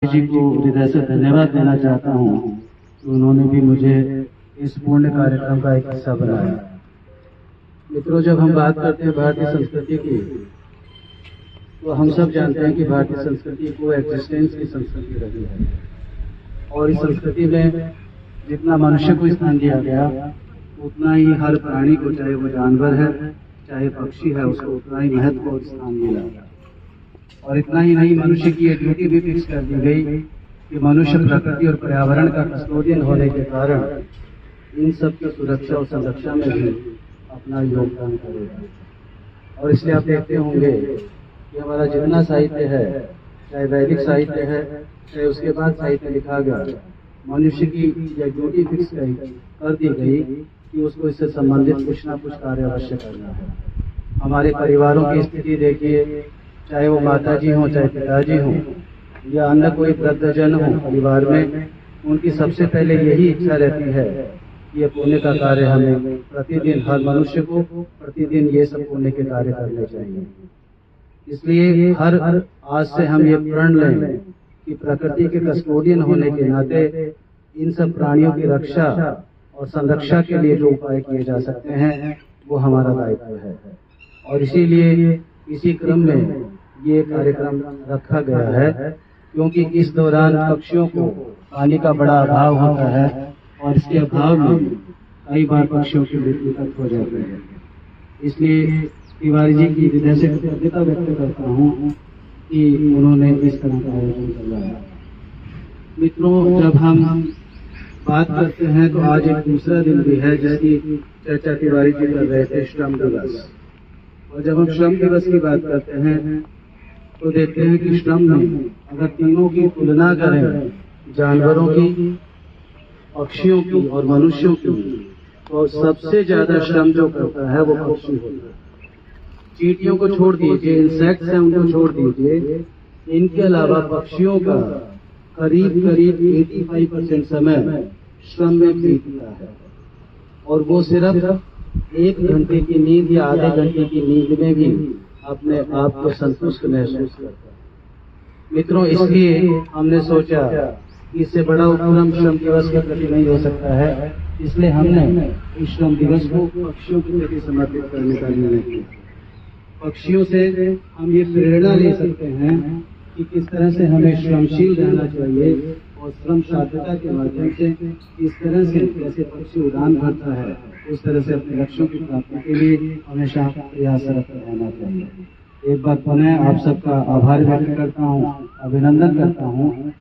जी को हृदय से धन्यवाद देना चाहता हूँ कि उन्होंने भी मुझे इस पुण्य कार्यक्रम का एक हिस्सा बनाया। मित्रों, जब हम बात करते हैं भारतीय संस्कृति की, तो हम सब जानते हैं कि भारतीय संस्कृति को एग्जिस्टेंस की संस्कृति रही है और इस संस्कृति में जितना मनुष्य को स्थान दिया गया उतना ही हर प्राणी को, चाहे वो जानवर है चाहे पक्षी है, उसको उतना ही महत्व और स्थान मिला। और इतना ही नहीं, मनुष्य की ये ड्यूटी भी फिक्स कर दी गई कि मनुष्य प्रकृति और पर्यावरण का कस्टोडियन होने के कारण इन सब की सुरक्षा और संरक्षा में भी अपना योगदान करेगा। और इसलिए आप देखते होंगे कि हमारा जितना साहित्य है, चाहे वैदिक साहित्य है चाहे उसके बाद साहित्य लिखा गया, मनुष्य की यह ड्यूटी फिक्स कर दी गई कि उसको इससे संबंधित कुछ ना कुछ कार्य अवश्य करना है। हमारे परिवारों की स्थिति देखिए, चाहे वो माता जी हों चाहे पिताजी हों या अन्य कोई वृद्धजन हो परिवार में, उनकी सबसे पहले यही इच्छा रहती है कि ये पुण्य का कार्य हमें प्रतिदिन, हर मनुष्य को प्रतिदिन ये सब पुण्य के कार्य करने चाहिए। इसलिए हर आज से हम ये प्रण लें कि प्रकृति के कस्टोडियन होने के नाते इन सब प्राणियों की रक्षा और संरक्षा के लिए जो उपाय किए जा सकते हैं वो हमारा दायित्व है। और इसीलिए इसी क्रम में ये कार्यक्रम रखा गया है, क्योंकि इस दौरान पक्षियों को पानी का बड़ा अभाव होता है और इसके अभाव में कई बार पक्षियों की मृत्यु तक हो जाती है। इसलिए तिवारी जी की हृदय से कृतज्ञता व्यक्त करता हूँ कि उन्होंने इस तरह का आयोजन करवाया। मित्रों, जब हम बात करते हैं तो आज एक दूसरा दिन भी है जिसकी चर्चा तिवारी जी कर रहे थे, श्रम दिवस। और जब हम श्रम दिवस की बात करते हैं तो देखते हैं कि श्रम में अगर तीनों की तुलना करें, जानवरों की, पक्षियों की और मनुष्यों की, तो सबसे ज्यादा श्रम जो करता है वो पक्षी होता है। चींटियों को छोड़ दीजिए, इंसेक्ट्स हैं उनको छोड़ दीजिए, इनके अलावा पक्षियों का करीब 85% समय श्रम में बीतता है और वो सिर्फ 1 घंटे की नींद या आधे घंटे की नींद में भी अपने आप को संतुष्ट महसूस करता है। मित्रों, इसलिए हमने सोचा कि इससे बड़ा उपक्रम श्रम दिवस के प्रति नहीं हो सकता है, इसलिए हमने इस श्रम दिवस को पक्षियों के प्रति समर्पित करने का निर्णय किया। पक्षियों से हम ये प्रेरणा ले सकते हैं कि किस तरह से हमें श्रमशील रहना चाहिए और श्रम साध्यता के माध्यम से इस तरह से जैसे पक्षी उड़ान भरता है उस तरह से अपने लक्ष्यों की प्राप्ति के लिए हमेशा प्रयासरत रहना चाहिए। एक बार पुनः आप सबका आभार व्यक्त करता हूँ, अभिनंदन करता हूँ।